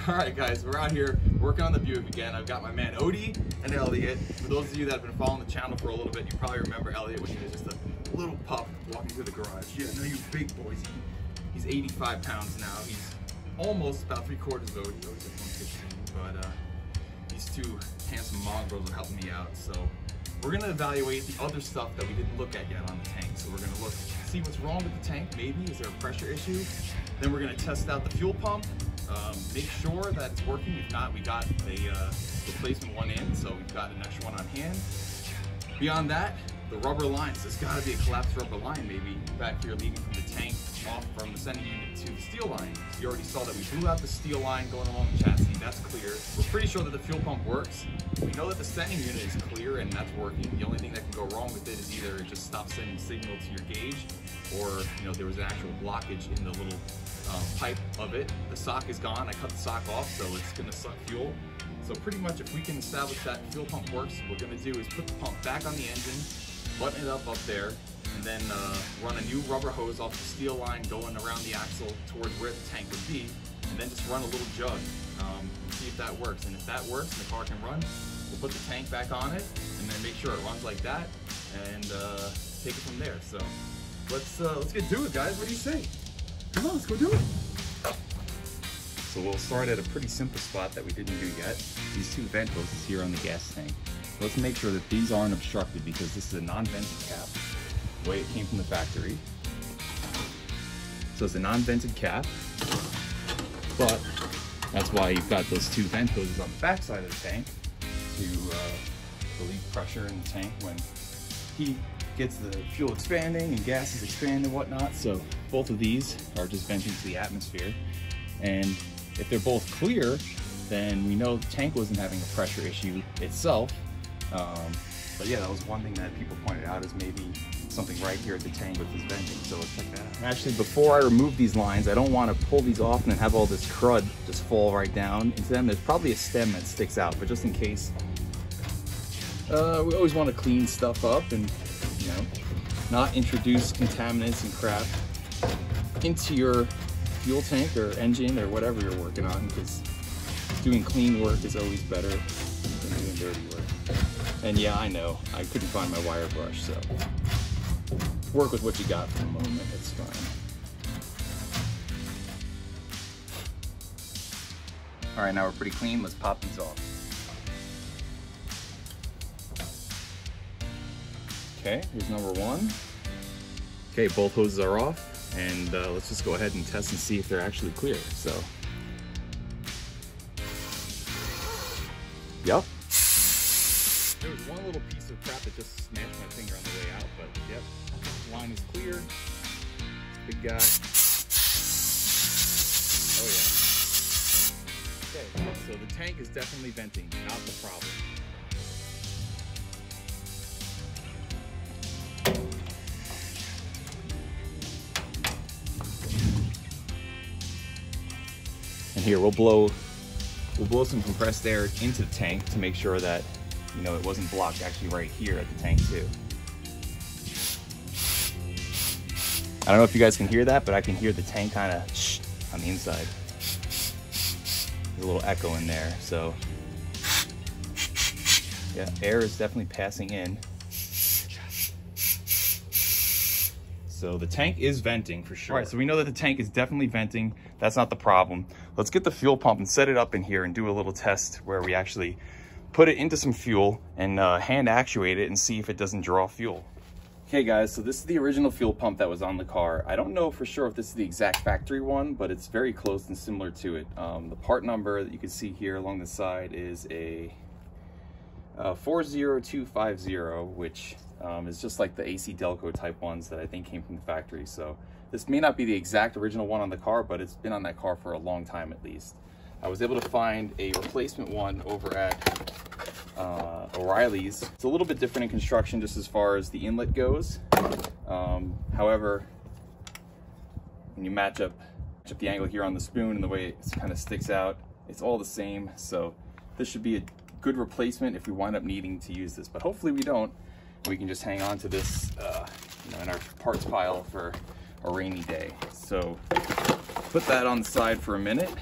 Alright guys, we're out here working on the Buick again. I've got my man Odie and Elliot. For those of you that have been following the channel for a little bit, you probably remember Elliot when he was just a little pup walking through the garage. Yeah, no, you big boys. He's 85 pounds now. He's almost about 3/4 of Odie. Odie's at 115, but these two handsome mongrels are helping me out. So we're gonna evaluate the other stuff that we didn't look at yet on the tank. So we're gonna look, see what's wrong with the tank. Maybe is there a pressure issue? Then we're gonna test out the fuel pump. Make sure that it's working. If not, we got a replacement one in, so we've got an extra one on hand. Beyond that, the rubber lines. There's got to be a collapsed rubber line maybe back here leading from the tank off from the sending unit to the steel line. You already saw that we blew out the steel line going along the chassis. That's clear. We're pretty sure that the fuel pump works. We know that the sending unit is clear and that's working. The only thing that can go wrong with it is either it just stops sending signal to your gauge, or there was an actual blockage in the little pipe of it. The sock is gone. I cut the sock off, so it's going to suck fuel. So pretty much if we can establish that fuel pump works, what we're going to do is put the pump back on the engine, button it up there, and then run a new rubber hose off the steel line going around the axle towards where the tank would be, and then just run a little jug and see if that works. And if that works and the car can run, we'll put the tank back on it and then make sure it runs like that and take it from there. So let's get to it, guys. What do you say? Come on, let's go do it. So we'll start at a pretty simple spot that we didn't do yet. These two vent hoses here on the gas tank. Let's make sure that these aren't obstructed because this is a non-vented cap, the way it came from the factory. So it's a non-vented cap, but that's why you've got those two vent hoses on the back side of the tank to relieve pressure in the tank when heat gets the fuel expanding and gas is expanding and whatnot. So both of these are just venting to the atmosphere. And if they're both clear, then we know the tank wasn't having a pressure issue itself. But yeah, that was one thing that people pointed out is maybe something right here at the tank with this venting. So let's check that out. Actually, before I remove these lines, I don't want to pull these off and then have all this crud just fall right down into them. There's probably a stem that sticks out, but just in case, we always want to clean stuff up and not introduce contaminants and crap into your fuel tank or engine or whatever you're working on, because doing clean work is always better than doing dirty work. And yeah, I know, I couldn't find my wire brush, so work with what you got for the moment, it's fine. All right, now we're pretty clean, let's pop these off. Okay, here's number one. Okay, both hoses are off, and let's just go ahead and test and see if they're actually clear. So, yep. There was one little piece of crap that just smashed my finger on the way out, but yep, line is clear. Big guy. Oh yeah. Okay, so the tank is definitely venting, not the problem. And here we'll blow some compressed air into the tank to make sure that it wasn't blocked actually right here at the tank too. I don't know if you guys can hear that, but I can hear the tank kind of shh on the inside. There's a little echo in there, so yeah, air is definitely passing in. So the tank is venting for sure. All right, so we know that the tank is definitely venting. That's not the problem. Let's get the fuel pump and set it up in here and do a little test where we actually put it into some fuel and hand actuate it and see if it doesn't draw fuel. Okay guys, so this is the original fuel pump that was on the car. I don't know for sure if this is the exact factory one, but it's very close and similar to it. The part number that you can see here along the side is a 40250, which is just like the AC Delco type ones that I think came from the factory. So this may not be the exact original one on the car, but it's been on that car for a long time at least. I was able to find a replacement one over at O'Reilly's. It's a little bit different in construction just as far as the inlet goes. However, when you match up the angle here on the spoon and the way it kind of sticks out, it's all the same. So this should be a good replacement if we wind up needing to use this, but hopefully we don't. We can just hang on to this in our parts pile for a rainy day. So put that on the side for a minute.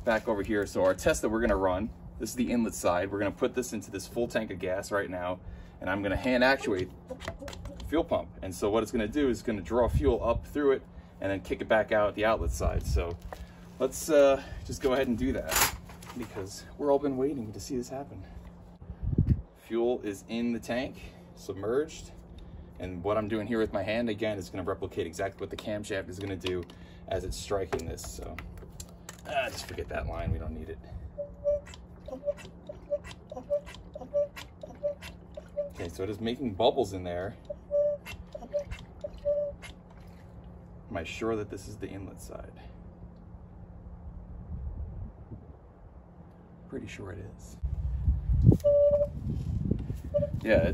back over here. So our test that we're gonna run, this is the inlet side. We're gonna put this into this full tank of gas right now, and I'm gonna hand actuate the fuel pump. And so what it's gonna do is gonna draw fuel up through it and then kick it back out the outlet side. So let's just go ahead and do that, because we're all been waiting to see this happen. Fuel is in the tank, submerged. And what I'm doing here with my hand, again, is gonna replicate exactly what the camshaft is gonna do as it's striking this. So just forget that line, we don't need it. Okay, so it is making bubbles in there. Am I sure that this is the inlet side? Pretty sure it is. Yeah,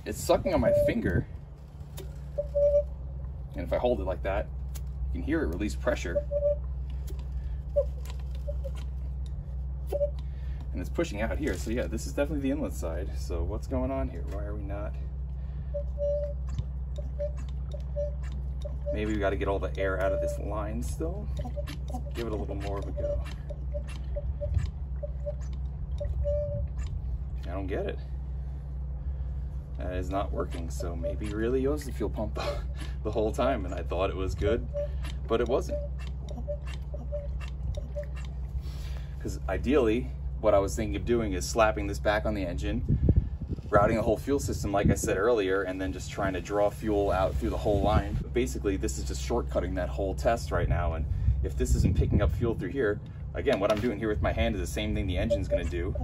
it's sucking on my finger. And if I hold it like that, you can hear it release pressure. And it's pushing out here. So yeah, this is definitely the inlet side. So what's going on here? Why are we not? Maybe we got to get all the air out of this line still. Let's give it a little more of a go. I don't get it. That is not working. So maybe it really was the fuel pump the whole time, and I thought it was good, but it wasn't. Because ideally, what I was thinking of doing is slapping this back on the engine, routing the whole fuel system like I said earlier, and then just trying to draw fuel out through the whole line. But basically, this is just shortcutting that whole test right now, and if this isn't picking up fuel through here, again, what I'm doing here with my hand is the same thing the engine's gonna do.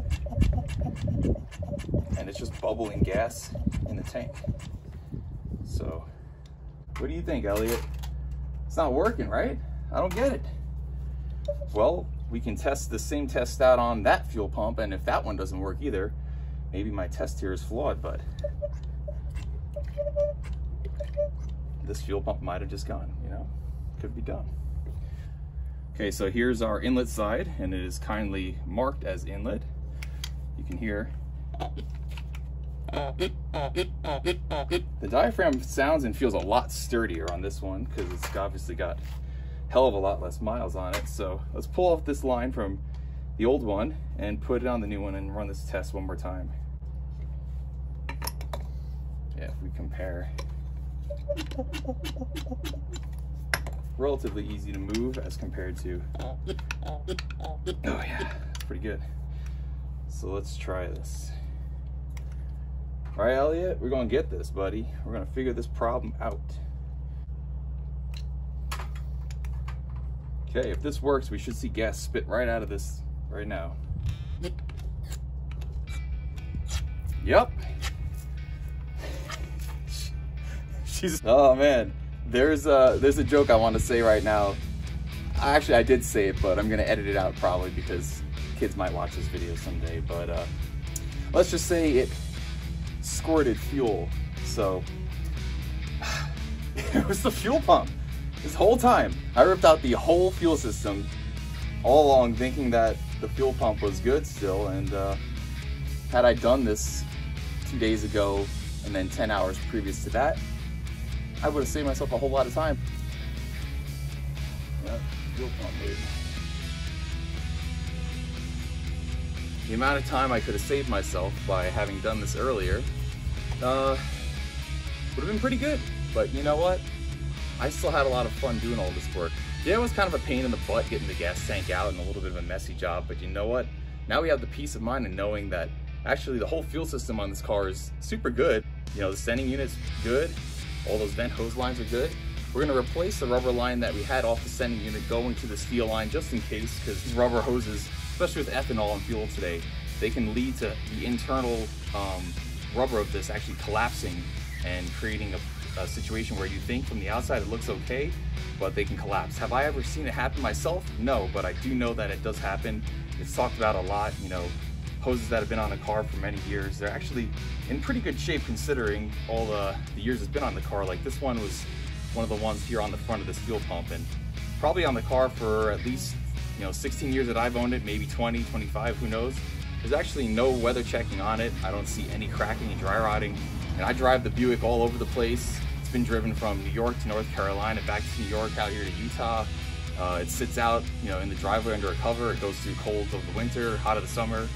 And it's just bubbling gas in the tank. So, what do you think, Elliot? It's not working, right? I don't get it. Well, we can test the same test out on that fuel pump, and if that one doesn't work either, maybe my test here is flawed, but this fuel pump might have just gone, you know? Could be done. Okay, so here's our inlet side, and it is kindly marked as inlet. You can hear the diaphragm sounds and feels a lot sturdier on this one because it's obviously got hell of a lot less miles on it. So let's pull off this line from the old one and put it on the new one and run this test one more time. Yeah, if we compare, relatively easy to move as compared to, oh yeah, pretty good. So let's try this. All right, Elliot, we're gonna get this, buddy. We're gonna figure this problem out. Okay, if this works, we should see gas spit right out of this right now. Yep. Oh man, there's a joke I want to say right now. Actually, I did say it, but I'm gonna edit it out probably because kids might watch this video someday. But let's just say it squirted fuel. So it was the fuel pump. This whole time, I ripped out the whole fuel system all along thinking that the fuel pump was good still, and had I done this 2 days ago and then 10 hours previous to that, I would have saved myself a whole lot of time. Yeah, fuel pump, baby. The amount of time I could have saved myself by having done this earlier would have been pretty good. But you know what? I still had a lot of fun doing all this work. Yeah, it was kind of a pain in the butt getting the gas tank out and a little bit of a messy job, but you know what? Now we have the peace of mind in knowing that actually the whole fuel system on this car is super good. You know, the sending unit's good, all those vent hose lines are good. We're gonna replace the rubber line that we had off the sending unit going to the steel line just in case, because these rubber hoses, especially with ethanol and fuel today, they can lead to the internal rubber of this actually collapsing and creating a situation where you think from the outside it looks okay, but they can collapse. Have I ever seen it happen myself? No, but I do know that it does happen. It's talked about a lot. You know, hoses that have been on the car for many years, they're actually in pretty good shape considering all the years it's been on the car. Like this one was one of the ones here on the front of this fuel pump, and probably on the car for at least, you know, 16 years that I've owned it, maybe 20, 25, who knows. There's actually no weather checking on it. I don't see any cracking and dry rotting. And I drive the Buick all over the place. It's been driven from New York to North Carolina, back to New York, out here to Utah. It sits out, you know, in the driveway under a cover. It goes through cold of the winter, hot of the summer.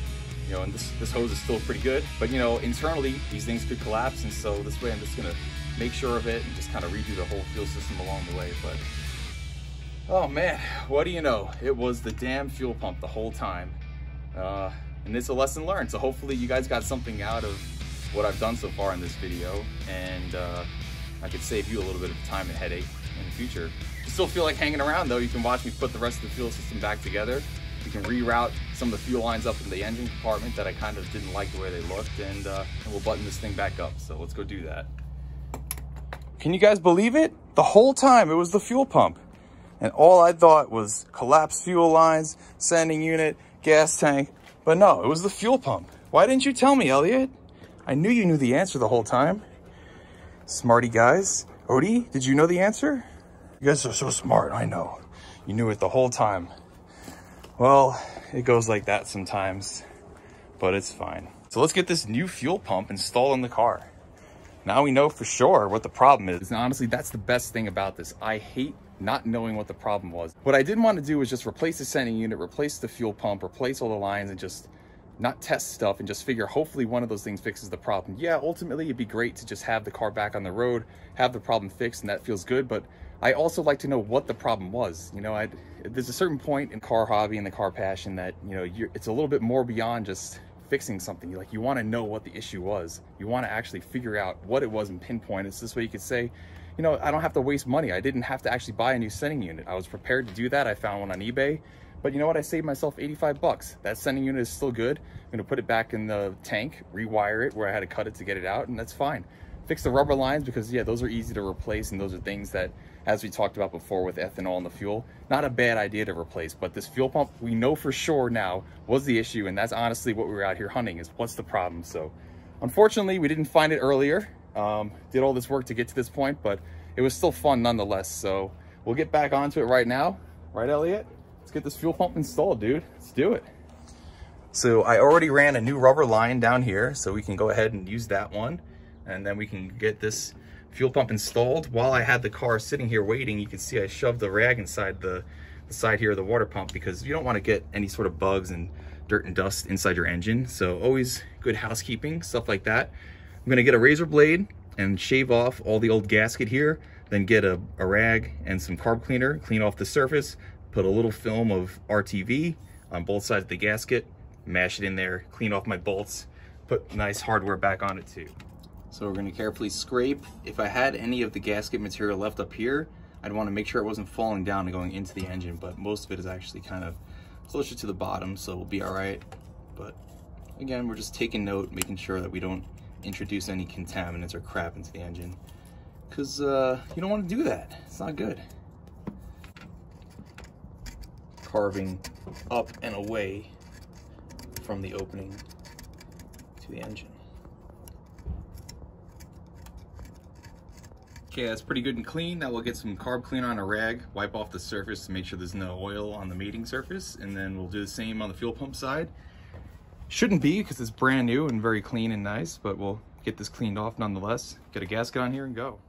You know, and this hose is still pretty good. But you know, internally, these things could collapse, and so this way I'm just gonna make sure of it and just kind of redo the whole fuel system along the way. But oh man, what do you know? It was the damn fuel pump the whole time. And it's a lesson learned. So hopefully you guys got something out of what I've done so far in this video, and I could save you a little bit of time and headache in the future. If you still feel like hanging around though, you can watch me put the rest of the fuel system back together. We can reroute some of the fuel lines up in the engine compartment that I kind of didn't like the way they looked, and we'll button this thing back up. So let's go do that. Can you guys believe it? The whole time it was the fuel pump. And all I thought was collapsed fuel lines, sending unit, gas tank. But no, it was the fuel pump. Why didn't you tell me, Elliot? I knew you knew the answer the whole time. Smarty guys. Odie, did you know the answer? You guys are so smart, I know. You knew it the whole time. Well, it goes like that sometimes, but it's fine. So let's get this new fuel pump installed in the car. Now we know for sure what the problem is. And honestly, that's the best thing about this. I hate not knowing what the problem was. What I didn't want to do was just replace the sending unit, replace the fuel pump, replace all the lines, and just not test stuff and just figure hopefully one of those things fixes the problem. Yeah, ultimately it'd be great to just have the car back on the road, have the problem fixed, and that feels good, but I also like to know what the problem was. You know, there's a certain point in car hobby and the car passion that, you know, it's a little bit more beyond just fixing something. You want to know what the issue was. You want to actually figure out what it was and pinpoint it. So this way you could say, you know, I don't have to waste money. I didn't have to actually buy a new sending unit. I was prepared to do that. I found one on eBay, but you know what? I saved myself 85 bucks. That sending unit is still good. I'm going to put it back in the tank, rewire it where I had to cut it to get it out, and that's fine. Fix the rubber lines because yeah, those are easy to replace, and those are things that, as we talked about before with ethanol in the fuel, not a bad idea to replace. But this fuel pump, we know for sure now was the issue, and that's honestly what we were out here hunting, is what's the problem. So unfortunately we didn't find it earlier. Did all this work to get to this point, but it was still fun nonetheless. So we'll get back onto it right now. Right, Elliot? Let's get this fuel pump installed, dude. Let's do it. So I already ran a new rubber line down here, so we can go ahead and use that one. And then we can get this fuel pump installed. While I had the car sitting here waiting, you can see I shoved the rag inside the side here of the water pump, because you don't want to get any sort of bugs and dirt and dust inside your engine. So always good housekeeping, stuff like that. I'm gonna get a razor blade and shave off all the old gasket here, then get a rag and some carb cleaner, clean off the surface, put a little film of RTV on both sides of the gasket, mash it in there, clean off my bolts, put nice hardware back on it too. So we're gonna carefully scrape. If I had any of the gasket material left up here, I'd wanna make sure it wasn't falling down and going into the engine, but most of it is actually kind of closer to the bottom, so we'll be all right. But again, we're just taking note, making sure that we don't introduce any contaminants or crap into the engine, because you don't wanna do that. It's not good. Carving up and away from the opening to the engine. Okay, that's pretty good and clean. Now we'll get some carb cleaner on a rag, wipe off the surface to make sure there's no oil on the mating surface, and then we'll do the same on the fuel pump side. Shouldn't be, because it's brand new and very clean and nice, but we'll get this cleaned off nonetheless. Get a gasket on here and go.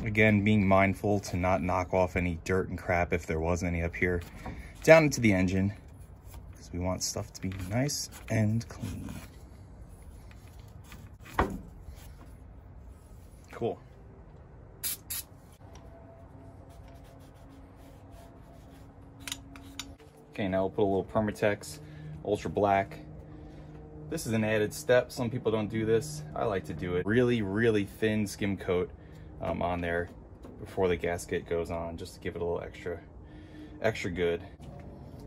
Again, being mindful to not knock off any dirt and crap, if there was any up here, down into the engine, because we want stuff to be nice and clean. Cool. Okay, now we'll put a little Permatex Ultra Black. This is an added step. Some people don't do this. I like to do it. Really, really thin skim coat on there before the gasket goes on, just to give it a little extra good.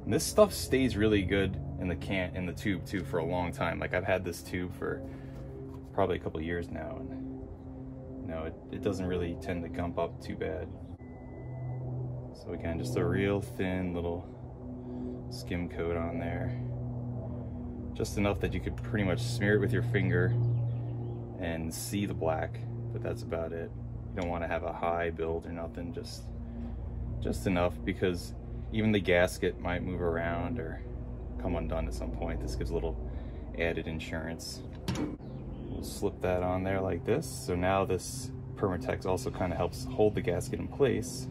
And this stuff stays really good in the tube too for a long time. Like, I've had this tube for probably a couple of years now, and you know, it doesn't really tend to gump up too bad. So again, just a real thin little skim coat on there. Just enough that you could pretty much smear it with your finger and see the black, but that's about it. You don't want to have a high build or nothing, just enough, because even the gasket might move around or come undone at some point. This gives a little added insurance. We'll slip that on there like this. So now this Permatex also kind of helps hold the gasket in place.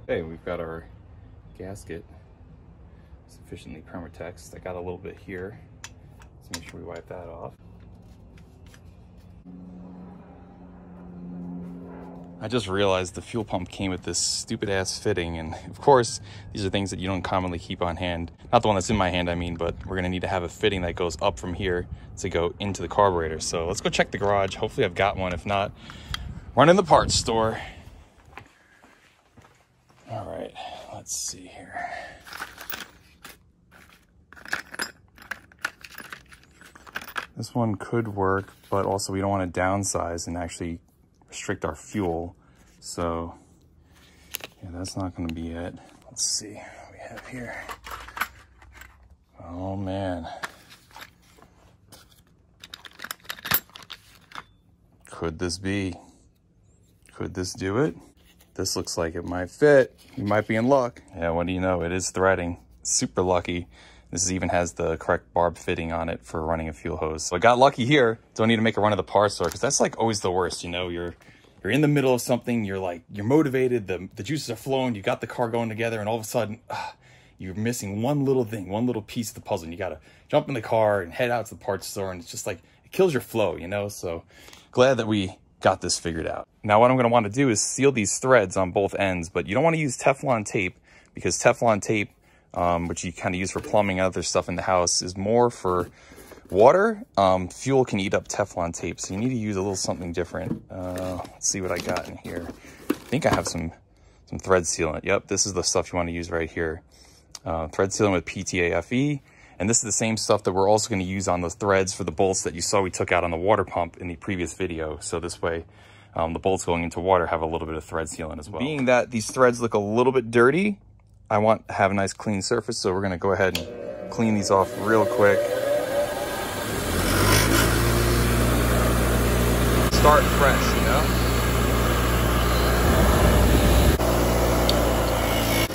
Okay, we've got our gasket sufficiently Permatexed. I got a little bit here. Let's make sure we wipe that off. I just realized the fuel pump came with this stupid ass fitting, and of course these are things that you don't commonly keep on hand. Not the one that's in my hand, I mean, but we're gonna need to have a fitting that goes up from here to go into the carburetor. So let's go check the garage. Hopefully I've got one. If not, run in the parts store. All right, let's see here. This one could work, but also we don't want to downsize and actually restrict our fuel. So yeah, that's not going to be it. Let's see what we have here. Oh man. Could this be? Could this do it? This looks like it might fit. You might be in luck. Yeah, what do you know? It is threading. Super lucky. This even has the correct barb fitting on it for running a fuel hose. So I got lucky here. Don't need to make a run to the parts store, because that's like always the worst, you know? You're in the middle of something, you're motivated, the juices are flowing, you got the car going together, and all of a sudden, you're missing one little thing, one little piece of the puzzle, and you gotta jump in the car and head out to the parts store, and it's just like, it kills your flow, you know? So glad that we got this figured out. Now what I'm gonna wanna do is seal these threads on both ends, but you don't wanna use Teflon tape, because Teflon tape, which you kind of use for plumbing and other stuff in the house, is more for water. Fuel can eat up Teflon tape, so you need to use a little something different. Let's see what I got in here. I think I have some thread sealant. Yep, this is the stuff you want to use right here. Thread sealant with PTAFE, and this is the same stuff that we're also going to use on the threads for the bolts that you saw we took out on the water pump in the previous video. So this way, the bolts going into water have a little bit of thread sealant as well. Being that these threads look a little bit dirty, I want to have a nice clean surface, so we're going to go ahead and clean these off real quick. Start fresh, you know?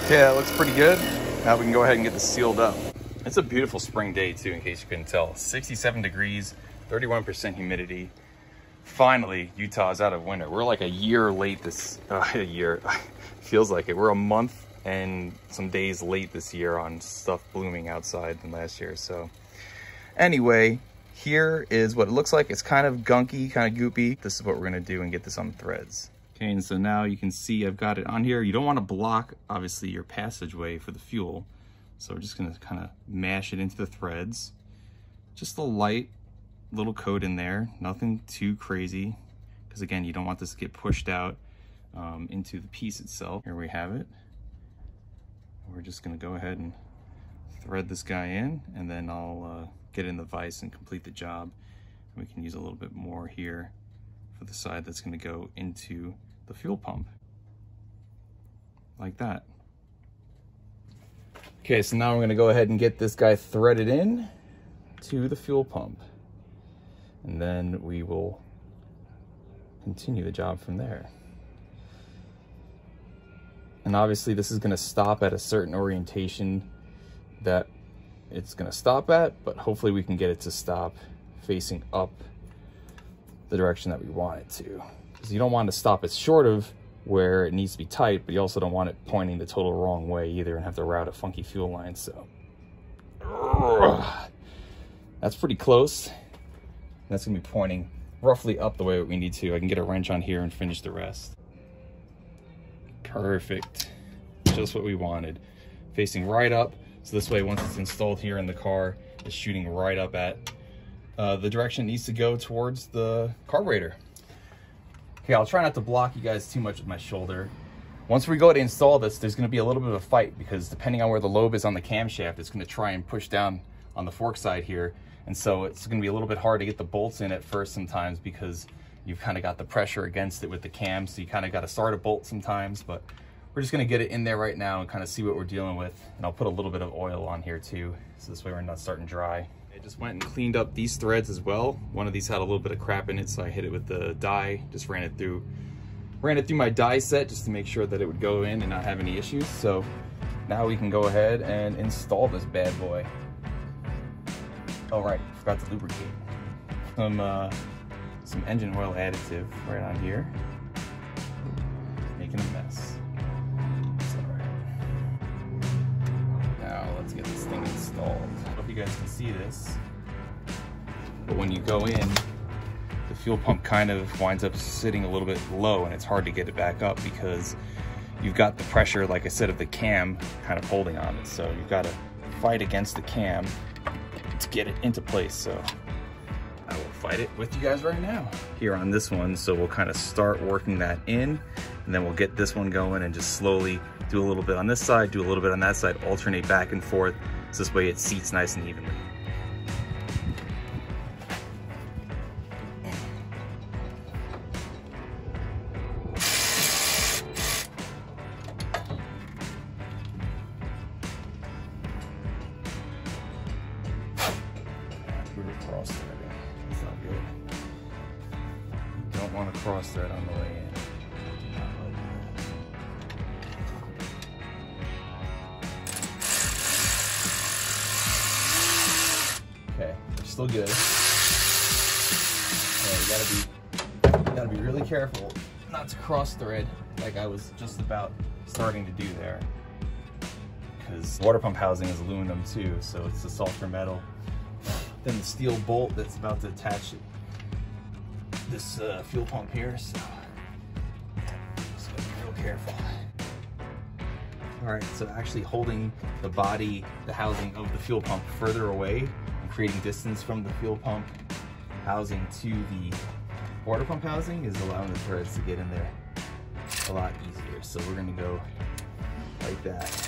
Okay, that looks pretty good. Now we can go ahead and get this sealed up. It's a beautiful spring day too, in case you couldn't tell. 67 degrees, 31% humidity. Finally, Utah's out of winter. We're like a year late this, a year, feels like it. We're a month and some days late this year on stuff blooming outside than last year. So anyway, here is what it looks like. It's kind of gunky, kind of goopy. This is what we're gonna do and get this on the threads. Okay, and so now you can see I've got it on here. You don't wanna block, obviously, your passageway for the fuel. So we're just gonna kind of mash it into the threads. Just a light little coat in there, nothing too crazy, because again, you don't want this to get pushed out into the piece itself. Here we have it. We're just gonna go ahead and thread this guy in, and then I'll get in the vise and complete the job. We can use a little bit more here for the side that's gonna go into the fuel pump, like that. Okay, so now we're gonna go ahead and get this guy threaded in to the fuel pump, and then we will continue the job from there. And obviously this is gonna stop at a certain orientation that it's gonna stop at, but hopefully we can get it to stop facing up the direction that we want it to. Because you don't want to stop it short of where it needs to be tight, but you also don't want it pointing the total wrong way either and have to route a funky fuel line. So that's pretty close. That's gonna be pointing roughly up the way we need to. I can get a wrench on here and finish the rest. Perfect, just what we wanted. Facing right up, so this way once it's installed here in the car, it's shooting right up at the direction it needs to go towards the carburetor. Okay, I'll try not to block you guys too much with my shoulder. Once we go to install this, there's gonna be a little bit of a fight, because depending on where the lobe is on the camshaft, it's gonna try and push down on the fork side here. And so it's gonna be a little bit hard to get the bolts in at first sometimes, because you've kind of got the pressure against it with the cam, so you kind of got to start a bolt sometimes. But we're just going to get it in there right now and kind of see what we're dealing with. And I'll put a little bit of oil on here too, so this way we're not starting dry. I just went and cleaned up these threads as well. One of these had a little bit of crap in it, so I hit it with the die, just ran it through my die set just to make sure that it would go in and not have any issues. So Now we can go ahead and install this bad boy. Oh right, forgot to lubricate. Some engine oil additive right on here. Making a mess. It's alright. Now let's get this thing installed. I don't know if you guys can see this, but when you go in, the fuel pump kind of winds up sitting a little bit low, and it's hard to get it back up because you've got the pressure, like I said, of the cam kind of holding on it. So you've got to fight against the cam to get it into place. So I will fight it with you guys right now here on this one. So we'll kind of start working that in, and then we'll get this one going and just slowly do a little bit on this side, do a little bit on that side, alternate back and forth. So this way it seats nice and evenly. Cross threading. It's not good. You don't want to cross thread on the way in. Okay, they're still good. Yeah, you gotta be really careful not to cross thread like I was just about starting to do there. Because the water pump housing is aluminum too, so it's a softer metal than the steel bolt that's about to attach this fuel pump here, so just gotta be real careful. All right, so actually holding the body, the housing of the fuel pump further away and creating distance from the fuel pump housing to the water pump housing is allowing the threads to get in there a lot easier. So we're gonna go like that.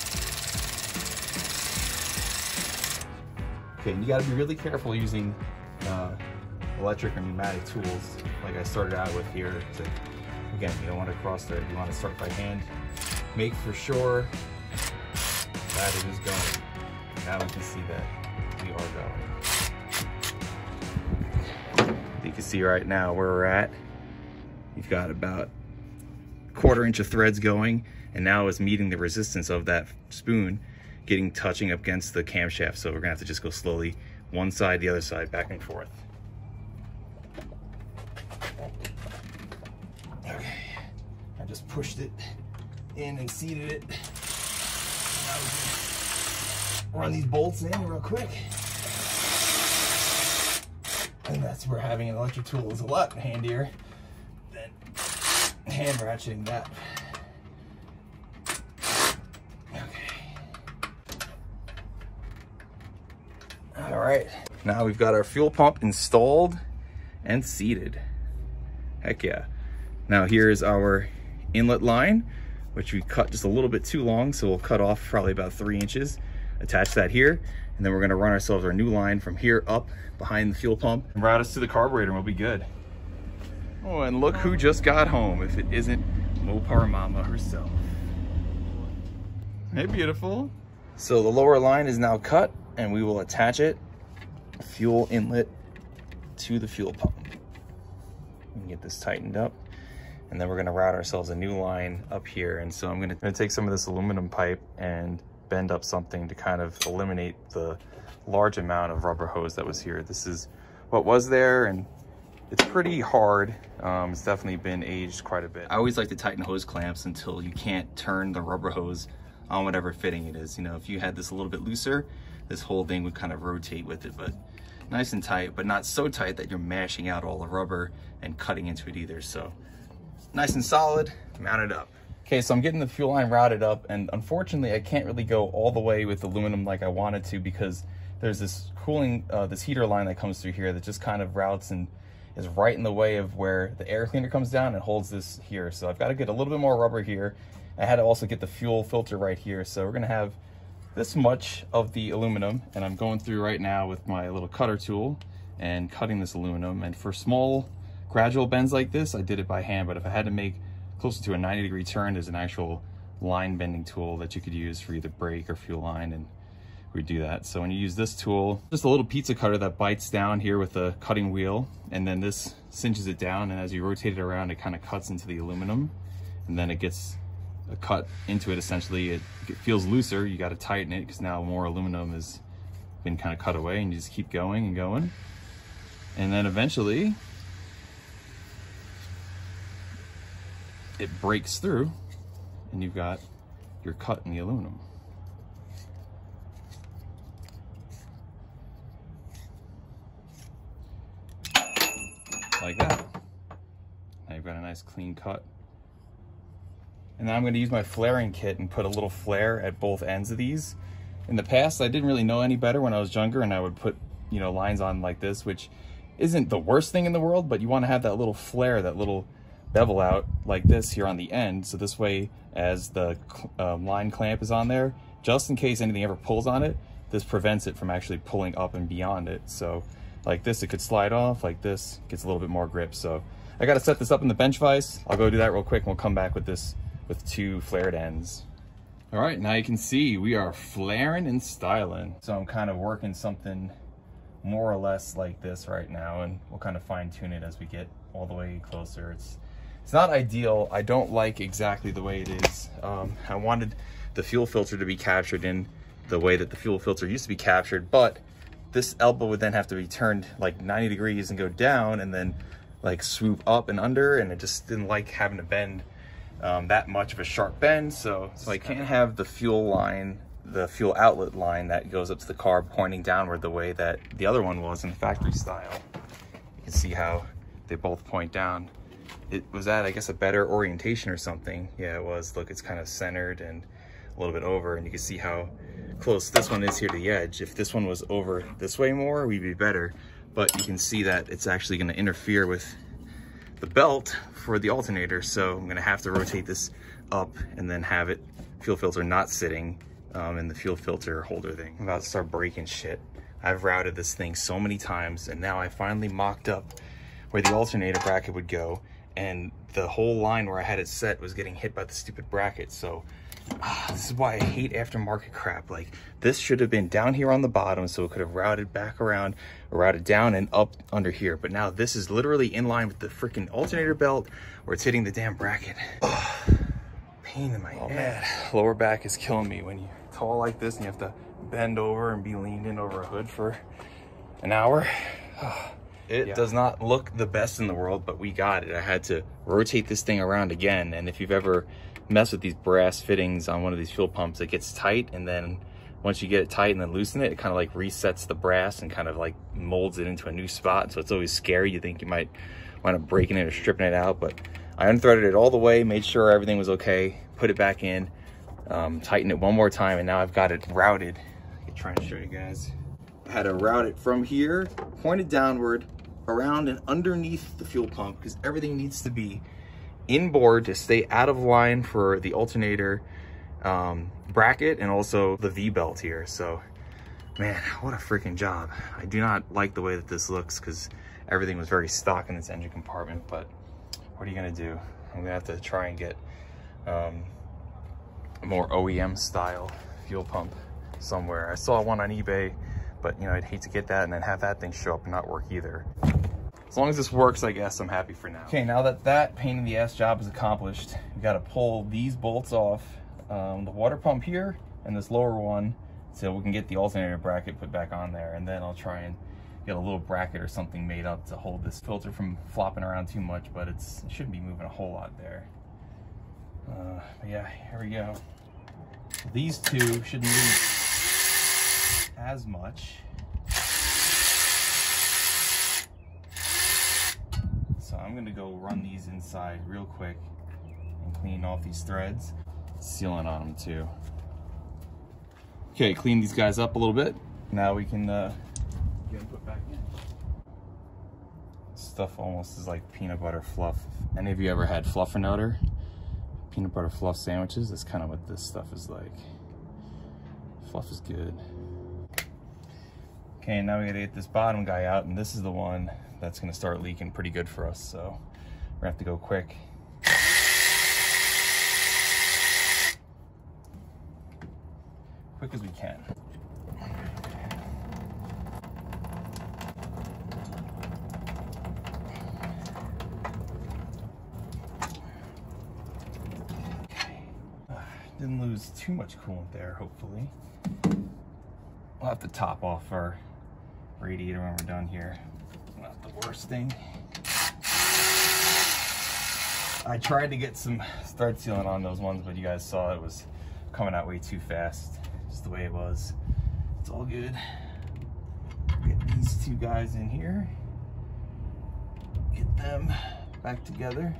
Okay, and you gotta be really careful using electric or pneumatic tools like I started out with here. So, again, you don't want to cross thread, you want to start by hand. Make for sure that it is going. Now we can see that we are going. You can see right now where we're at. You've got about 1/4 inch of threads going, and now it's meeting the resistance of that spoon touching up against the camshaft. So we're gonna have to just go slowly, one side, the other side, back and forth. Okay, I just pushed it in and seated it. Now we can run these bolts in real quick. And that's where having an electric tool is a lot handier than hand ratcheting that. All right, now we've got our fuel pump installed and seated. Heck yeah. Now here's our inlet line, which we cut just a little bit too long, so we'll cut off probably about 3 inches, attach that here, and then we're gonna run ourselves our new line from here up behind the fuel pump and route us to the carburetor and we'll be good. Oh, and look who just got home, if it isn't Mopar Mama herself. Hey, beautiful. So the lower line is now cut, and we will attach it, fuel inlet, to the fuel pump. We can get this tightened up, and then we're gonna route ourselves a new line up here. And so I'm gonna take some of this aluminum pipe and bend up something to kind of eliminate the large amount of rubber hose that was here. This is what was there, and it's pretty hard. It's definitely been aged quite a bit. I always like to tighten hose clamps until you can't turn the rubber hose on whatever fitting it is. You know, if you had this a little bit looser, this whole thing would kind of rotate with it, but nice and tight, but not so tight that you're mashing out all the rubber and cutting into it either. So nice and solid, mount it up. Okay, so I'm getting the fuel line routed up, and unfortunately I can't really go all the way with aluminum like I wanted to, because there's this cooling, this heater line that comes through here that just kind of routes and is right in the way of where the air cleaner comes down and holds this here. So I've got to get a little bit more rubber here. I had to also get the fuel filter right here. So we're gonna have this much of the aluminum, and I'm going through right now with my little cutter tool and cutting this aluminum. And for small gradual bends like this, I did it by hand, but if I had to make closer to a 90-degree turn, there's an actual line bending tool that you could use for either brake or fuel line, and we do that. So when you use this tool, just a little pizza cutter that bites down here with a cutting wheel, and then this cinches it down, and as you rotate it around, it kind of cuts into the aluminum, and then it gets a cut into it. Essentially, it feels looser. You got to tighten it because now more aluminum has been kind of cut away, and you just keep going and going, and then eventually it breaks through, and you've got your cut in the aluminum. Like that. Now you've got a nice clean cut. And now I'm going to use my flaring kit and put a little flare at both ends of these. In the past, I didn't really know any better when I was younger, and I would put, you know, lines on like this, which isn't the worst thing in the world, but you want to have that little flare, that little bevel out like this here on the end. So this way, as the line clamp is on there, just in case anything ever pulls on it, this prevents it from actually pulling up and beyond it. So like this, it could slide off. Like this, gets a little bit more grip. So I got to set this up in the bench vise. I'll go do that real quick, and we'll come back with this with 2 flared ends. All right, now you can see we are flaring and styling. So I'm kind of working something more or less like this right now, and we'll kind of fine tune it as we get all the way closer. It's not ideal. I don't like exactly the way it is. I wanted the fuel filter to be captured in the way that the fuel filter used to be captured, but this elbow would then have to be turned like 90 degrees and go down and then like swoop up and under, and it just didn't like having to bend that much of a sharp bend. So I can't have the fuel line, the fuel outlet line that goes up to the car pointing downward the way that the other one was in the factory style. You can see how they both point down. It was at, I guess, a better orientation or something. Yeah, it was. Look, it's kind of centered and a little bit over, and you can see how close this one is here to the edge. If this one was over this way more, we'd be better. But you can see that it's actually going to interfere with the belt for the alternator. So I'm going to have to rotate this up and then have it, fuel filter not sitting in the fuel filter holder thing. I'm about to start breaking shit. I've routed this thing so many times, and now I finally mocked up where the alternator bracket would go, and the whole line where I had it set was getting hit by the stupid bracket. So this is why I hate aftermarket crap. Like, this should have been down here on the bottom, so it could have routed back around, or routed down and up under here. But now this is literally in line with the freaking alternator belt where it's hitting the damn bracket. Pain in my ass. Man, lower back is killing me when you're tall like this and you have to bend over and be leaned in over a hood for an hour. It does not look the best in the world, but we got it. I had to rotate this thing around again, and if you've ever messed with these brass fittings on one of these fuel pumps, it gets tight, and then once you get it tight and then loosen it, it kind of like resets the brass and kind of like molds it into a new spot. So it's always scary. You think you might wind up breaking it or stripping it out, but I unthreaded it all the way, made sure everything was okay, put it back in, tightened it one more time, and now I've got it routed. I can try and show you guys. I had to route it from here, pointed downward, around and underneath the fuel pump, because everything needs to be inboard to stay out of line for the alternator bracket and also the V-belt here. So, man, what a freaking job. I do not like the way that this looks because everything was very stock in this engine compartment, but what are you gonna do? I'm gonna have to try and get a more OEM style fuel pump somewhere. I saw one on eBay, but you know, I'd hate to get that and then have that thing show up and not work either. As long as this works, I guess I'm happy for now. Okay, now that that pain in the ass job is accomplished, we got to pull these bolts off the water pump here and this lower one, so we can get the alternator bracket put back on there, and then I'll try and get a little bracket or something made up to hold this filter from flopping around too much, but it shouldn't be moving a whole lot there. But yeah, here we go. These two shouldn't move as much. So I'm gonna go run these inside real quick and clean off these threads. Sealant on them too. Okay, clean these guys up a little bit. Now we can get them put back in. Stuff almost is like peanut butter fluff. Any of you ever had Fluffinator? Peanut butter fluff sandwiches? That's kind of what this stuff is like. Fluff is good. Okay, now we gotta get this bottom guy out, and this is the one that's gonna start leaking pretty good for us, so we're gonna have to go quick. Quick as we can. lose too much coolant there, hopefully. We'll have to top off our radiator when we're done here. Not the worst thing. I tried to get some start sealant on those ones, but you guys saw it was coming out way too fast, just the way it was. It's all good. Get these two guys in here. Get them back together.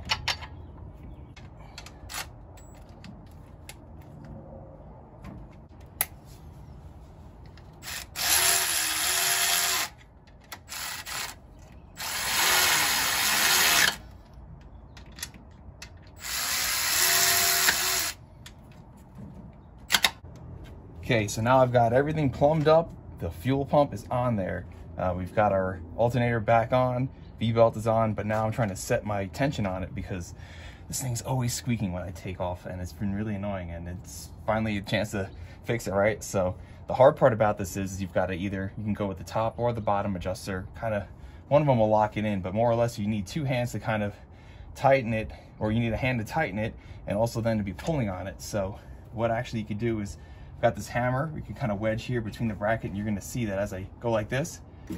Okay, so now I've got everything plumbed up. The fuel pump is on there. We've got our alternator back on, V-belt is on, but now I'm trying to set my tension on it because this thing's always squeaking when I take off, and it's been really annoying, and it's finally a chance to fix it, right? So the hard part about this is you've got to you can go with the top or the bottom adjuster, kind of, one of them will lock it in, but more or less you need two hands to kind of tighten it, or you need a hand to tighten it, and also then to be pulling on it. So what actually you could do is, got this hammer, we can kind of wedge here between the bracket, and you're going to see that as I go like this, I'm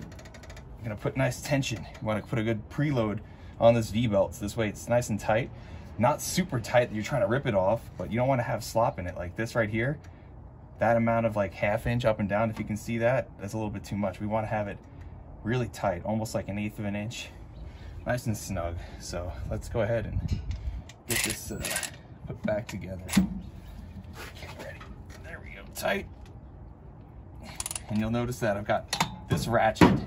going to put nice tension. You want to put a good preload on this V-belt, so this way it's nice and tight. Not super tight that you're trying to rip it off, but you don't want to have slop in it. Like this right here, that amount of like ½ inch up and down, if you can see that, that's a little bit too much. We want to have it really tight, almost like 1/8 of an inch, nice and snug. So let's go ahead and get this put back together. Get ready. There we go, tight. And you'll notice that I've got this ratchet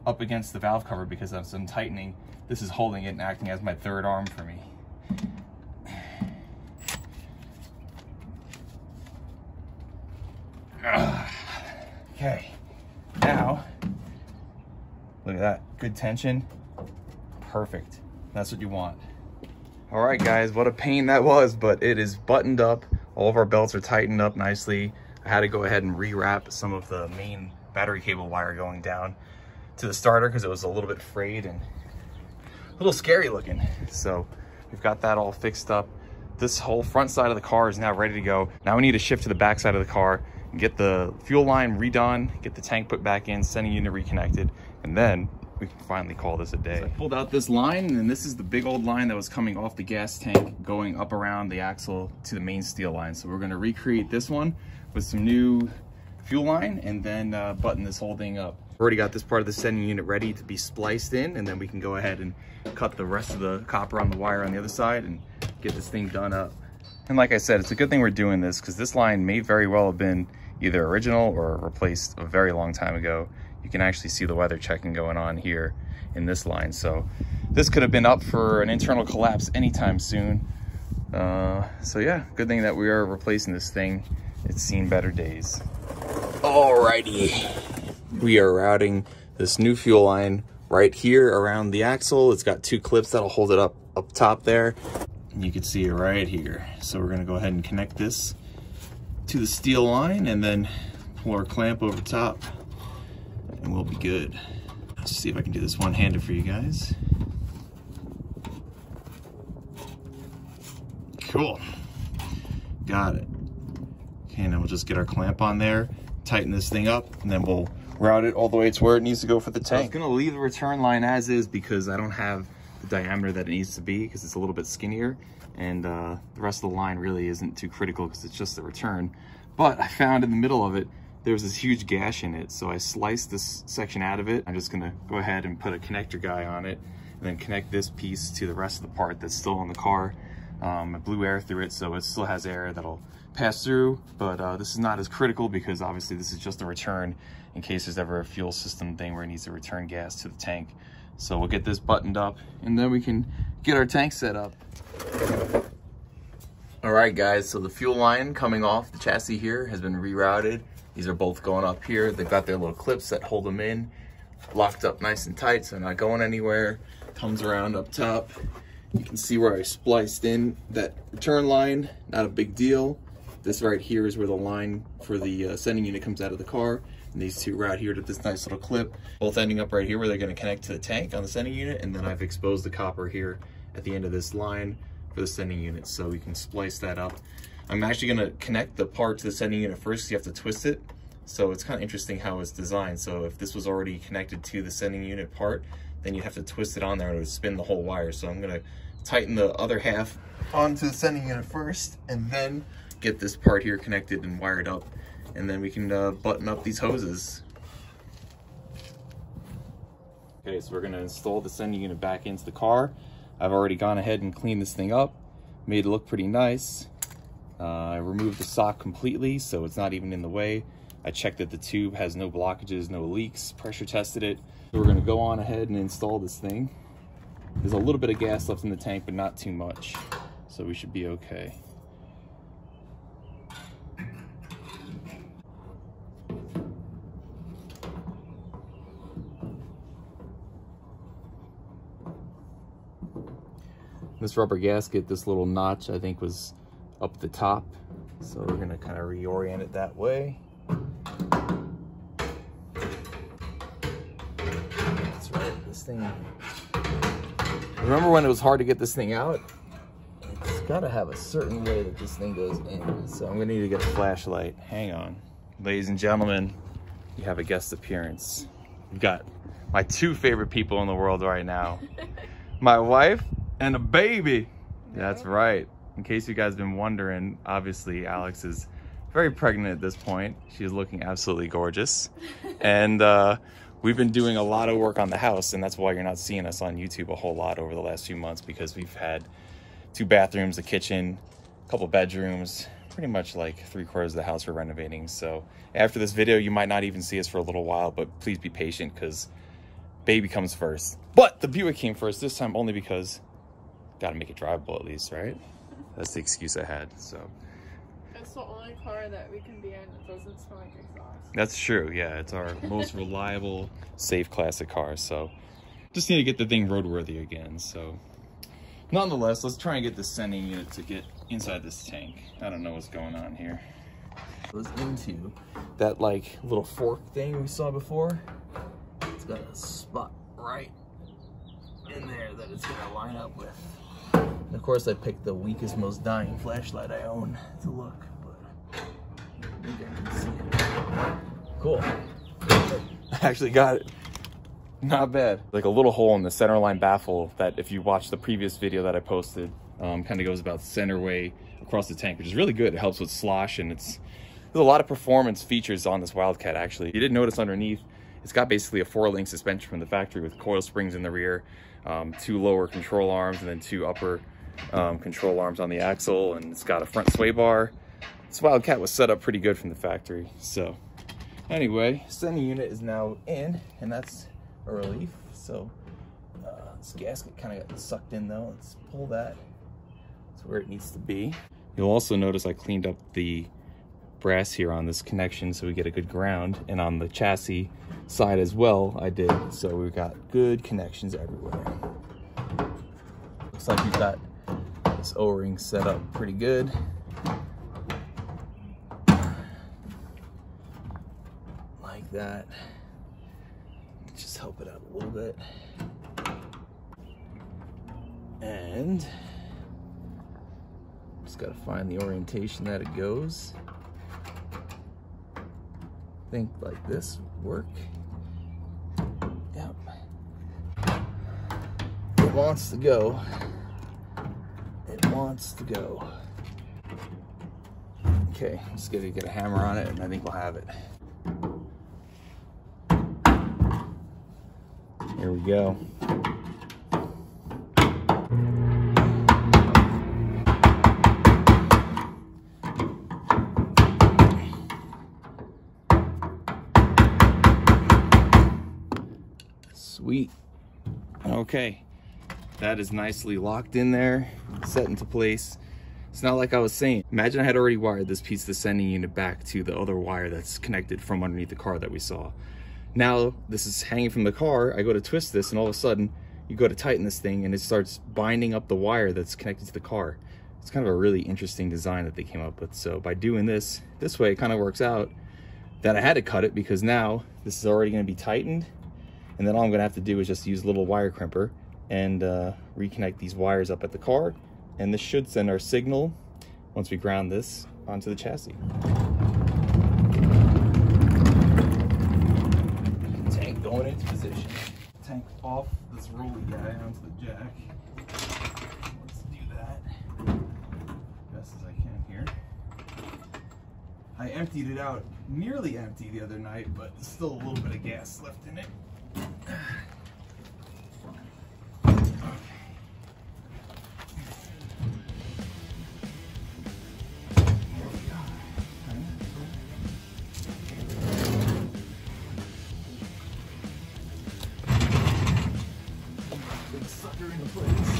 up against the valve cover because of some tightening. This is holding it and acting as my third arm for me. Okay, now, look at that, good tension, perfect. That's what you want. All right, guys, what a pain that was, but it is buttoned up. All of our belts are tightened up nicely. I had to go ahead and rewrap some of the main battery cable wire going down to the starter because it was a little bit frayed and a little scary looking. So we've got that all fixed up. This whole front side of the car is now ready to go. Now we need to shift to the back side of the car and get the fuel line redone, get the tank put back in, sending unit reconnected, and then we can finally call this a day. So I pulled out this line, and this is the big old line that was coming off the gas tank going up around the axle to the main steel line. So we're gonna recreate this one with some new fuel line and then button this whole thing up. Already got this part of the sending unit ready to be spliced in, and then we can go ahead and cut the rest of the copper on the wire on the other side and get this thing done up. And like I said, it's a good thing we're doing this because this line may very well have been either original or replaced a very long time ago. You can actually see the weather checking going on here in this line. So this could have been up for an internal collapse anytime soon. So yeah, good thing that we are replacing this thing. It's seen better days. Alrighty, we are routing this new fuel line right here around the axle. It's got two clips that'll hold it up top there. And you can see it right here. So we're gonna go ahead and connect this to the steel line and then pull our clamp over top and we'll be good. Let's see if I can do this one-handed for you guys. Cool, got it. Okay, now we'll just get our clamp on there, tighten this thing up, and then we'll route it all the way to where it needs to go for the tank. I was gonna leave the return line as is because I don't have the diameter that it needs to be because it's a little bit skinnier, and the rest of the line really isn't too critical because it's just the return. But I found in the middle of it, there was this huge gash in it, so I sliced this section out of it. I'm just gonna go ahead and put a connector guy on it and then connect this piece to the rest of the part that's still in the car. I blew air through it, so it still has air that'll pass through, but this is not as critical because obviously this is just a return in case there's ever a fuel system thing where it needs to return gas to the tank. So we'll get this buttoned up and then we can get our tank set up. All right, guys, so the fuel line coming off the chassis here has been rerouted. These are both going up here. They've got their little clips that hold them in, locked up nice and tight, so they're not going anywhere. Comes around up top. You can see where I spliced in that return line, not a big deal. This right here is where the line for the sending unit comes out of the car. And these two route here to this nice little clip, both ending up right here where they're gonna connect to the tank on the sending unit. And then I've exposed the copper here at the end of this line for the sending unit, so we can splice that up. I'm actually gonna connect the part to the sending unit first, so you have to twist it. So it's kind of interesting how it's designed. So if this was already connected to the sending unit part, then you have to twist it on there and it would spin the whole wire. So I'm gonna tighten the other half onto the sending unit first, and then get this part here connected and wired up, and then we can button up these hoses. Okay, so we're gonna install the sending unit back into the car. I've already gone ahead and cleaned this thing up, made it look pretty nice. I removed the sock completely, so it's not even in the way. I checked that the tube has no blockages, no leaks, pressure tested it. So we're gonna go on ahead and install this thing. There's a little bit of gas left in the tank, but not too much, so we should be okay. This rubber gasket, this little notch, I think was up the top. So we're gonna kind of reorient it that way. That's right, this thing. Remember when it was hard to get this thing out? It's gotta have a certain way that this thing goes in. So I'm gonna need to get a flashlight. Hang on. Ladies and gentlemen, you have a guest appearance. We've got my two favorite people in the world right now. My wife and a baby. That's right. In case you guys have been wondering, obviously Alex is very pregnant at this point. She's looking absolutely gorgeous. And we've been doing a lot of work on the house, and that's why you're not seeing us on YouTube a whole lot over the last few months, because we've had 2 bathrooms, a kitchen, a couple bedrooms, pretty much like 3/4 of the house we're renovating. So after this video, you might not even see us for a little while, but please be patient because baby comes first. But the Buick came first this time only because gotta make it drivable at least, right? That's the excuse I had, so. It's the only car that we can be in that doesn't smell like exhaust. That's true, yeah. It's our most reliable, safe classic car, so. Just need to get the thing roadworthy again, so. Nonetheless, let's try and get the sending unit to get inside this tank. I don't know what's going on here. It goes into that like little fork thing we saw before. It's got a spot right in there that it's gonna line up with. And of course I picked the weakest, most dying flashlight I own to look, but maybe I can see it. Cool. I actually got it. Not bad. Like a little hole in the center line baffle that, if you watch the previous video that I posted, kind of goes about center way across the tank, which is really good. It helps with slosh, and there's a lot of performance features on this Wildcat actually. You did notice underneath, it's got basically a 4-link suspension from the factory with coil springs in the rear, 2 lower control arms, and then 2 upper control arms on the axle, and it's got a front sway bar. This Wildcat was set up pretty good from the factory. So anyway, sending unit is now in, and that's a relief. So this gasket kind of got sucked in though. Let's pull that. That's where it needs to be. You'll also notice I cleaned up the brass here on this connection so we get a good ground, and on the chassis side as well I did, so we've got good connections everywhere. Looks like we've got this O-ring set up pretty good. Like that. Just help it out a little bit. And just gotta find the orientation that it goes. I think like this would work. Yep. It wants to go. It wants to go. Okay, just gonna get a hammer on it and I think we'll have it. Here we go. Sweet. Okay, that is nicely locked in there, set into place. It's not like I was saying. Imagine I had already wired this piece of the sending unit back to the other wire that's connected from underneath the car that we saw. Now this is hanging from the car. I go to twist this, and all of a sudden you go to tighten this thing and it starts binding up the wire that's connected to the car. It's kind of a really interesting design that they came up with. So by doing this way, it kind of works out that I had to cut it, because now this is already going to be tightened. And then all I'm gonna have to do is just use a little wire crimper and reconnect these wires up at the car. And this should send our signal once we ground this onto the chassis. Tank going into position. Tank off this rolly guy onto the jack. Let's do that best as I can here. I emptied it out, nearly empty the other night, but there's still a little bit of gas left in it. Big sucker into place.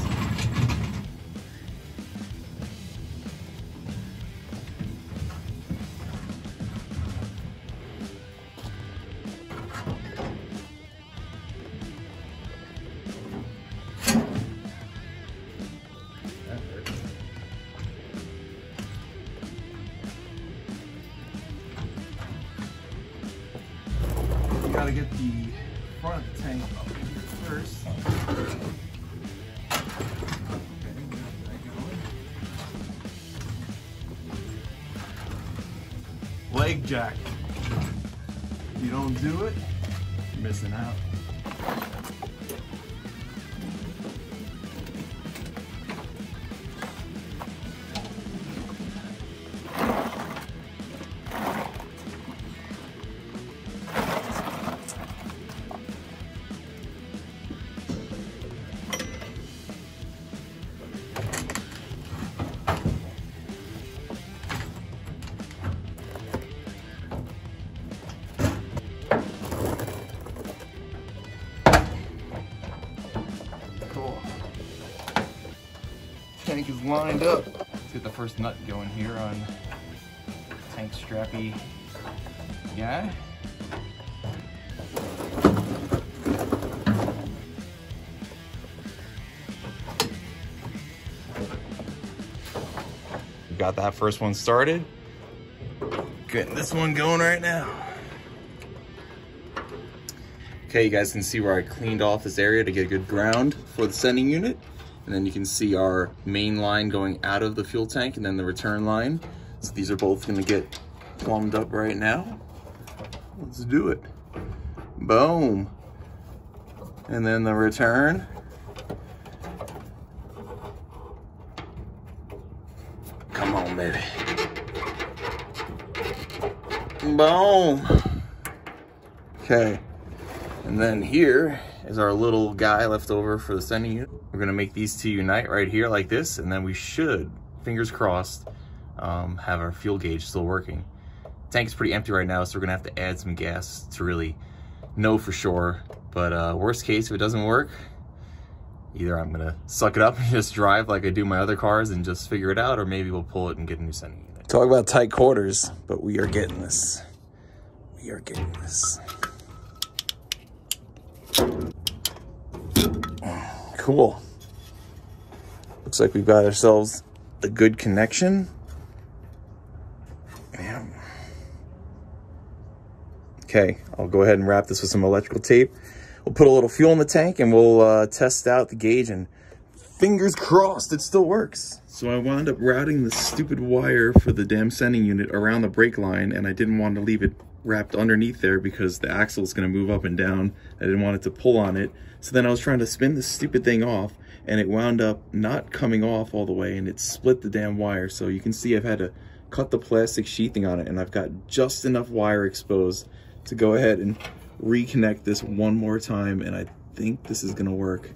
Gotta get the front of the tank up in here first. Okay, got that going. Leg jack. If you don't do it, you're missing out. Tank is lined up. Let's get the first nut going here on tank strappy guy. Got that first one started. Getting this one going right now. Okay, you guys can see where I cleaned off this area to get a good ground for the sending unit. And then you can see our main line going out of the fuel tank and then the return line. So these are both gonna get plumbed up right now. Let's do it. Boom. And then the return. Come on, baby. Boom. Okay. And then here is our little guy left over for the sending unit. We're gonna make these two unite right here like this, and then we should, fingers crossed, have our fuel gauge still working. Tank is pretty empty right now, so we're gonna have to add some gas to really know for sure. But worst case, if it doesn't work, either I'm gonna suck it up and just drive like I do my other cars and just figure it out, or maybe we'll pull it and get a new sending unit. Talk about tight quarters, but we are getting this. We are getting this. Cool. Looks like we've got ourselves a good connection. Yeah. Okay, I'll go ahead and wrap this with some electrical tape. We'll put a little fuel in the tank and we'll test out the gauge, and fingers crossed it still works. So I wound up routing the stupid wire for the damn sending unit around the brake line, and I didn't want to leave it wrapped underneath there because the axle is going to move up and down. I didn't want it to pull on it. So then I was trying to spin this stupid thing off, and it wound up not coming off all the way, and it split the damn wire. So you can see I've had to cut the plastic sheathing on it, and I've got just enough wire exposed to go ahead and reconnect this one more time, and I think this is gonna work.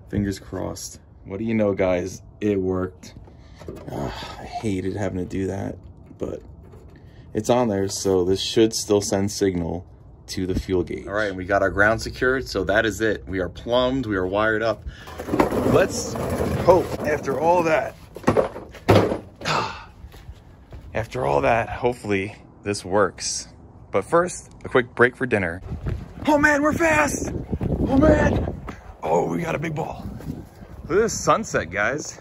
Fingers crossed. What do you know, guys? It worked. I hated having to do that, but it's on there, so this should still send signal to the fuel gauge. All right, and we got our ground secured, so that is it. We are plumbed, we are wired up. Let's hope after all that, hopefully this works. But first, a quick break for dinner. Oh man, we're fast! Oh man! Oh, we got a big ball. Look at this sunset, guys.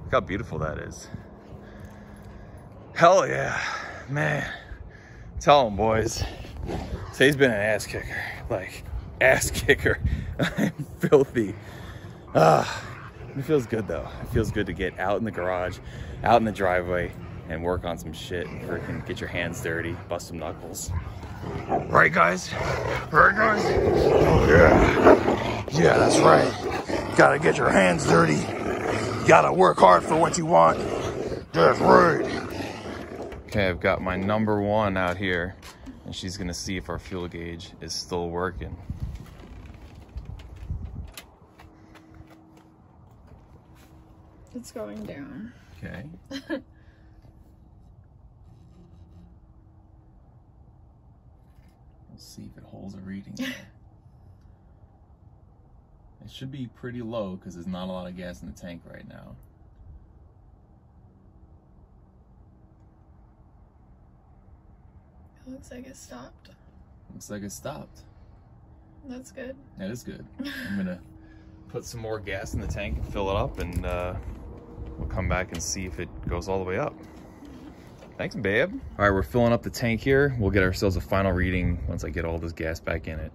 Look how beautiful that is. Hell yeah, man. Tell them, boys. Today's been an ass kicker. Like, ass kicker. I'm filthy. It feels good though. It feels good to get out in the garage, out in the driveway, and work on some shit and freaking get your hands dirty, bust some knuckles. Right, guys? Right, guys? Oh, yeah. Yeah, that's right. Gotta get your hands dirty. Gotta work hard for what you want. That's right. Okay, I've got my number one out here, and she's gonna see if our fuel gauge is still working. It's going down. Okay. We'll see if it holds a reading. It should be pretty low because there's not a lot of gas in the tank right now. It looks like it stopped. Looks like it stopped. That's good. That is good. I'm gonna put some more gas in the tank and fill it up, and we'll come back and see if it goes all the way up. Thanks, babe. All right, we're filling up the tank here. We'll get ourselves a final reading once I get all this gas back in it.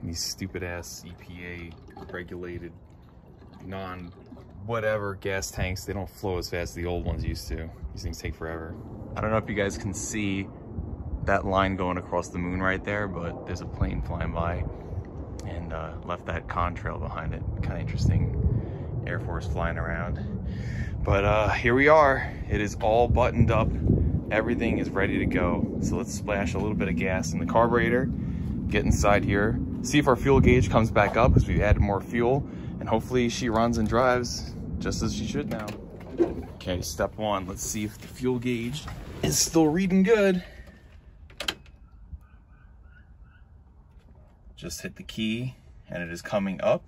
These stupid ass EPA regulated non-whatever gas tanks, they don't flow as fast as the old ones used to. These things take forever. I don't know if you guys can see that line going across the moon right there, but there's a plane flying by and left that contrail behind it. Kind of interesting. Air Force flying around. But here we are. It is all buttoned up. Everything is ready to go. So let's splash a little bit of gas in the carburetor, get inside here, see if our fuel gauge comes back up because we've added more fuel, and hopefully she runs and drives just as she should now. Okay, step one, let's see if the fuel gauge is still reading good. Just hit the key and it is coming up.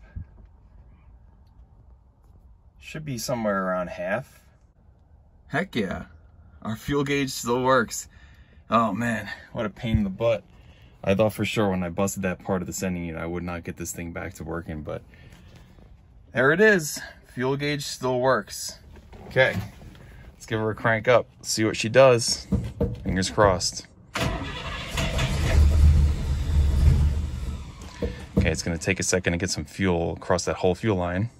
Should be somewhere around half. Heck yeah, our fuel gauge still works. Oh man, what a pain in the butt. I thought for sure when I busted that part of the sending unit I would not get this thing back to working, but there it is. Fuel gauge still works. Okay, let's give her a crank up, see what she does. Fingers crossed. Okay, it's gonna take a second to get some fuel across that whole fuel line.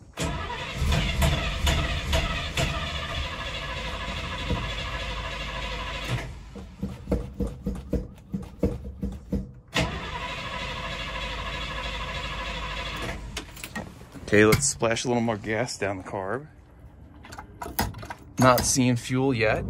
Okay, let's splash a little more gas down the carb. Not seeing fuel yet.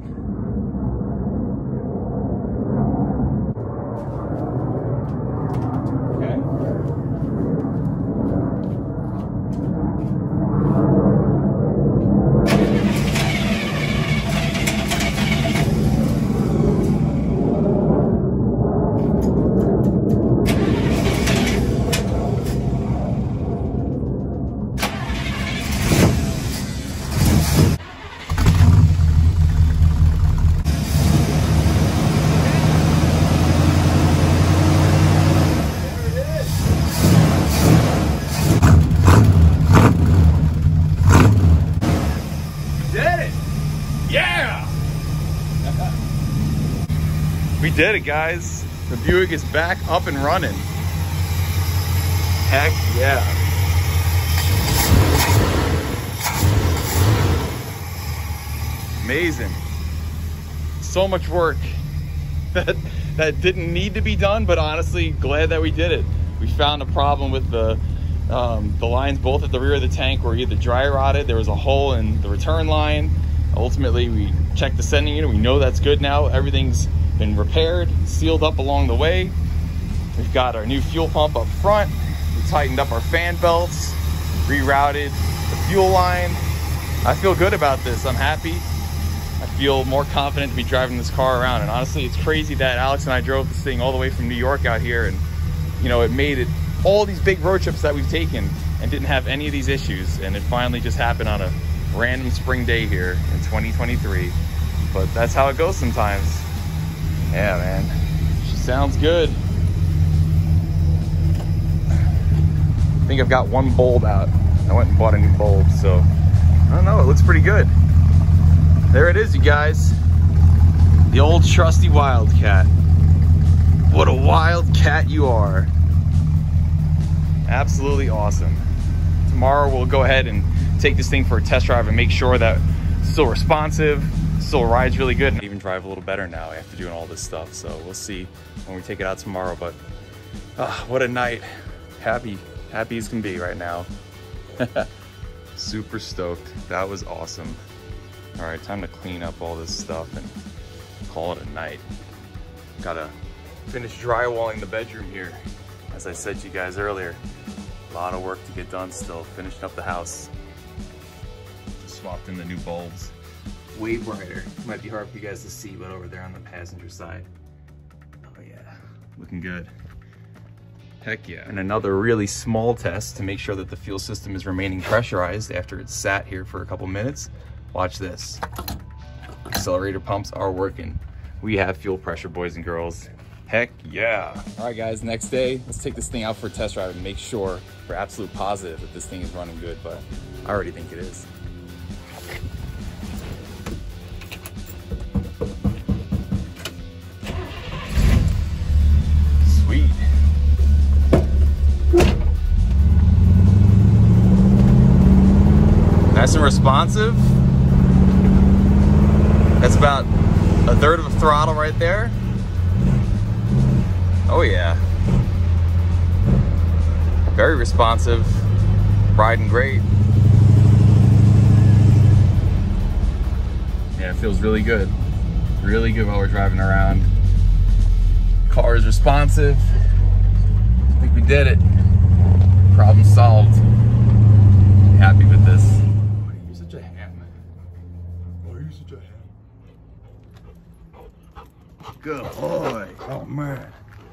We did it, guys. The Buick is back up and running. Heck yeah. Amazing. So much work that didn't need to be done, but honestly, glad that we did it. We found a problem with the lines both at the rear of the tank were either dry rotted, there was a hole in the return line. Ultimately, we checked the sending unit. We know that's good now. Everything's been repaired, sealed up along the way. We've got our new fuel pump up front. We tightened up our fan belts, rerouted the fuel line. I feel good about this. I'm happy. I feel more confident to be driving this car around. And honestly, it's crazy that Alex and I drove this thing all the way from New York out here, and you know, it made it all these big road trips that we've taken and didn't have any of these issues. And it finally just happened on a random spring day here in 2023. But that's how it goes sometimes. Yeah, man, she sounds good. I think I've got one bulb out. I went and bought a new bulb, so I don't know, it looks pretty good. There it is, you guys. The old trusty Wildcat. What a Wildcat you are. Absolutely awesome. Tomorrow we'll go ahead and take this thing for a test drive and make sure that it's still responsive, still rides really good, and even drive a little better now after doing all this stuff. So we'll see when we take it out tomorrow, but what a night. Happy as can be right now. Super stoked. That was awesome. All right, time to clean up all this stuff and call it a night. Gotta finish drywalling the bedroom here. As I said to you guys earlier, a lot of work to get done still, finishing up the house. Just swapped in the new bulbs. Way brighter. Might be hard for you guys to see, but over there on the passenger side. Oh yeah, looking good. Heck yeah. And another really small test to make sure that the fuel system is remaining pressurized after it's sat here for a couple minutes. Watch this. Accelerator pumps are working. We have fuel pressure, boys and girls. Heck yeah. All right guys, next day, let's take this thing out for a test drive and make sure we're absolute positive that this thing is running good, but I already think it is. Sweet. Nice and responsive. That's about a third of a throttle right there. Oh yeah. Very responsive, riding great. Yeah, it feels really good. Really good while we're driving around. Car is responsive. I think we did it. Problem solved. Happy with this. Why are you such a ham? Why are you such a ham? Good boy. Oh man.